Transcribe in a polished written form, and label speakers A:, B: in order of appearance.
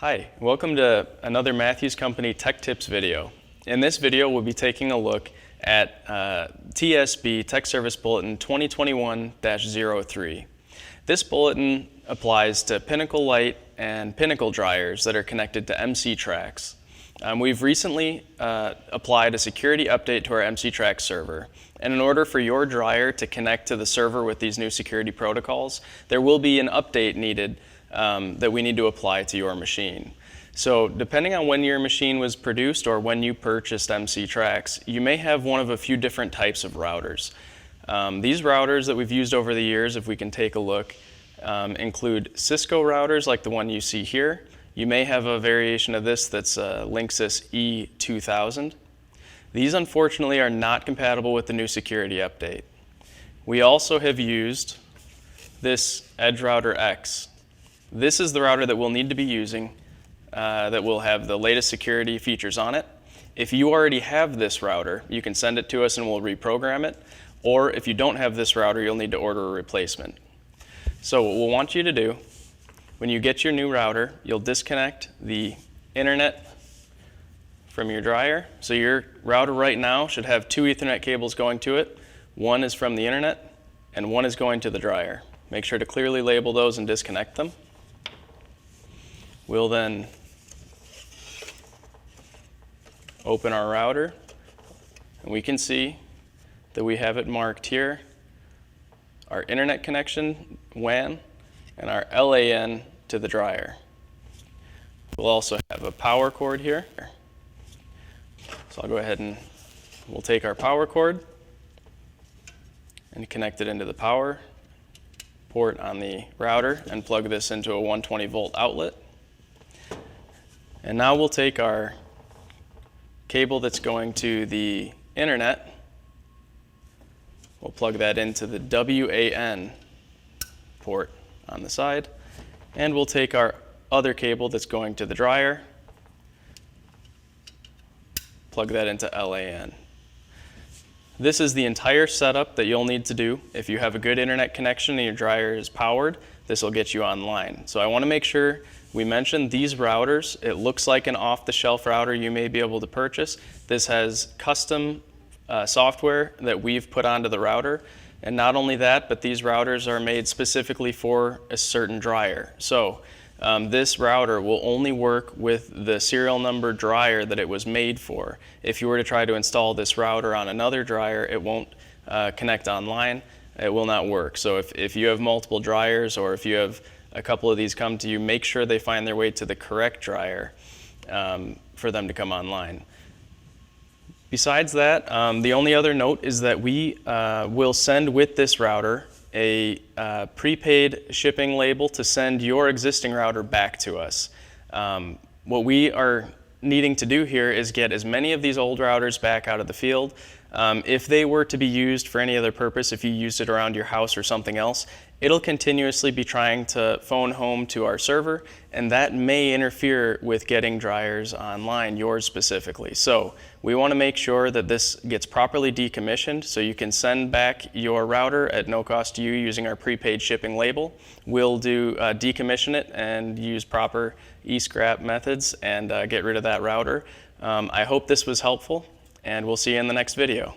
A: Hi, welcome to another Matthews Company Tech Tips video. In this video, we'll be taking a look at TSB Tech Service Bulletin 2021-03. This bulletin applies to Pinnacle Lite and Pinnacle dryers that are connected to M-C Trax. We've recently applied a security update to our M-C Trax server, and in order for your dryer to connect to the server with these new security protocols, there will be an update needed that we need to apply to your machine. So depending on when your machine was produced or when you purchased M-C Trax, you may have one of a few different types of routers. These routers that we've used over the years, if we can take a look, include Cisco routers like the one you see here. You may have a variation of this that's Linksys E2000. These unfortunately are not compatible with the new security update. We also have used this Edge Router X. This is the router that we'll need to be using that will have the latest security features on it. If you already have this router, you can send it to us and we'll reprogram it. Or if you don't have this router, you'll need to order a replacement. So what we'll want you to do, when you get your new router, you'll disconnect the internet from your dryer. So your router right now should have two Ethernet cables going to it. One is from the internet and one is going to the dryer. Make sure to clearly label those and disconnect them. We'll then open our router, and we can see that we have it marked here, our internet connection, WAN, and our LAN to the dryer. We'll also have a power cord here. So I'll go ahead and we'll take our power cord and connect it into the power port on the router and plug this into a 120 volt outlet. And now we'll take our cable that's going to the internet, we'll plug that into the WAN port on the side, and we'll take our other cable that's going to the dryer, plug that into LAN. This is the entire setup that you'll need to do. If you have a good internet connection and your dryer is powered, this will get you online. So I want to make sure we mentioned these routers. It looks like an off-the-shelf router you may be able to purchase. This has custom software that we've put onto the router. And not only that, but these routers are made specifically for a certain dryer. So this router will only work with the serial number dryer that it was made for. If you were to try to install this router on another dryer, it won't connect online. It will not work. So if you have multiple dryers, or if you have a couple of these come to you, make sure they find their way to the correct dryer for them to come online. Besides that, the only other note is that we will send with this router a prepaid shipping label to send your existing router back to us. What we are needing to do here is get as many of these old routers back out of the field. If they were to be used for any other purpose, if you used it around your house or something else, it'll continuously be trying to phone home to our server, and that may interfere with getting dryers online, yours specifically. So we want to make sure that this gets properly decommissioned so you can send back your router at no cost to you using our prepaid shipping label. We'll do decommission it and use proper e-scrap methods and get rid of that router. I hope this was helpful, and we'll see you in the next video.